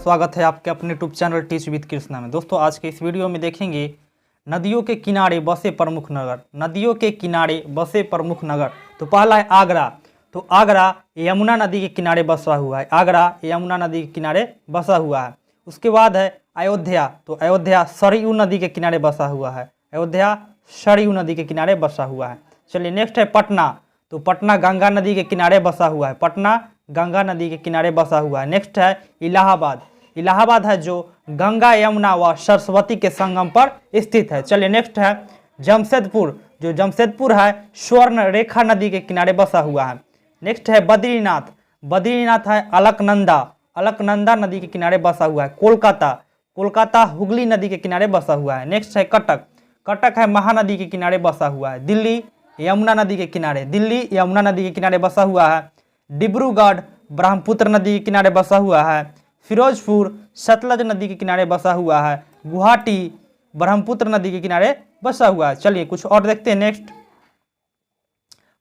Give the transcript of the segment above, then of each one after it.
स्वागत है आपके अपने YouTube channel teach with Krishna में। दोस्तों आज के इस वीडियो में देखेंगे नदियों के किनारे बसे प्रमुख नगर। नदियों के किनारे बसे प्रमुख नगर। तो पहला है आगरा। तो आगरा यमुना नदी के किनारे बसा हुआ है। आगरा यमुना नदी के किनारे बसा हुआ है। उसके बाद है अयोध्या। तो अयोध्या सरयू नदी के किनारे बसा हुआ है। अयोध्या सरयू नदी के किनारे बसा हुआ है। चलिए नेक्स्ट है पटना। तो पटना गंगा नदी के किनारे बसा हुआ है। पटना गंगा नदी के किनारे बसा हुआ है। नेक्स्ट है इलाहाबाद। इलाहाबाद है जो गंगा यमुना व सरस्वती के संगम पर स्थित है। चलिए नेक्स्ट है जमशेदपुर। जो जमशेदपुर है स्वर्ण रेखा नदी के किनारे बसा हुआ है। नेक्स्ट है बद्रीनाथ। बद्रीनाथ है अलकनंदा। अलकनंदा नदी के किनारे बसा हुआ है। कोलकाता। कोलकाता हुगली नदी के किनारे बसा हुआ है। नेक्स्ट है कटक। कटक है महानदी के किनारे बसा हुआ है। दिल्ली यमुना नदी के किनारे। दिल्ली यमुना नदी के किनारे बसा हुआ है। डिब्रूगढ़ ब्रह्मपुत्र नदी के किनारे बसा हुआ है। फिरोजपुर सतलज नदी के किनारे बसा हुआ है। गुवाहाटी ब्रह्मपुत्र नदी के किनारे बसा हुआ है। चलिए कुछ और देखते हैं। नेक्स्ट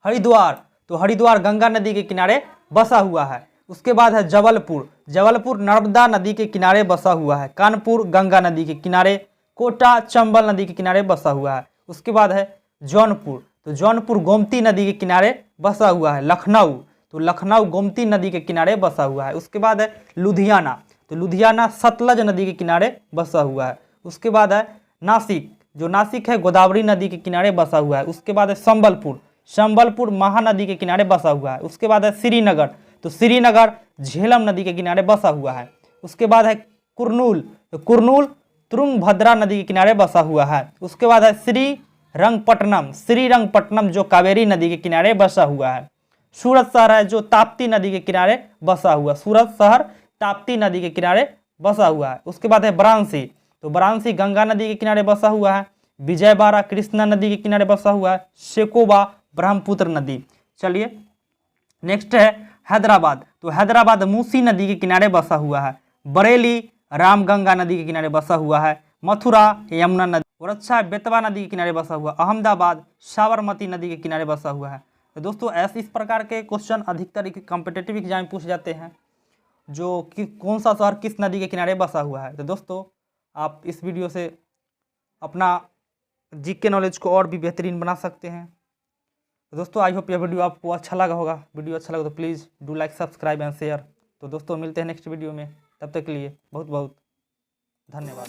हरिद्वार। तो हरिद्वार गंगा नदी के किनारे बसा हुआ है। उसके बाद है जबलपुर। जबलपुर नर्मदा नदी के किनारे बसा हुआ है। कानपुर गंगा नदी के किनारे। कोटा चंबल नदी के किनारे बसा हुआ है। उसके बाद है जौनपुर। तो जौनपुर गोमती नदी के किनारे बसा हुआ है। लखनऊ। तो लखनऊ गोमती नदी के किनारे बसा हुआ है। उसके बाद है लुधियाना। तो लुधियाना सतलज नदी के किनारे बसा हुआ है। उसके बाद है नासिक। जो नासिक है गोदावरी नदी के किनारे बसा हुआ है। उसके बाद है संबलपुर। संबलपुर महानदी के किनारे बसा हुआ है। उसके बाद है श्रीनगर। तो श्रीनगर झेलम नदी के किनारे बसा हुआ है। उसके बाद है कुरनूल। तो कुरनूल तुंगभद्रा नदी के किनारे बसा हुआ है। उसके बाद है श्रीरंगपट्टनम। श्रीरंगपट्टनम जो कावेरी नदी के किनारे बसा हुआ है। सूरत शहर है जो ताप्ती नदी के किनारे बसा हुआ। सूरत शहर ताप्ती नदी के किनारे बसा हुआ है। उसके बाद है वाराणसी। तो वाराणसी गंगा नदी के किनारे बसा हुआ है। विजयवाड़ा कृष्णा नदी के किनारे बसा हुआ है। शेकोबा ब्रह्मपुत्र नदी। चलिए नेक्स्ट है हैदराबाद। तो हैदराबाद मूसी नदी के किनारे बसा हुआ है। बरेली रामगंगा नदी के किनारे बसा हुआ है। मथुरा यमुना नदी और अच्छा बेतवा नदी के किनारे बसा हुआ। अहमदाबाद साबरमती नदी के किनारे बसा हुआ है। तो दोस्तों ऐसे इस प्रकार के क्वेश्चन अधिकतर कॉम्पिटिटिव एग्जाम में पूछ जाते हैं जो कि कौन सा शहर किस नदी के किनारे बसा हुआ है। तो दोस्तों आप इस वीडियो से अपना जीके नॉलेज को और भी बेहतरीन बना सकते हैं। तो दोस्तों आई होप यह वीडियो आपको अच्छा लगा होगा। वीडियो अच्छा लगा तो please do like subscribe and share. तो दोस्तों मिलते हैं नेक्स्ट वीडियो में। तब तक के लिए बहुत बहुत धन्यवाद।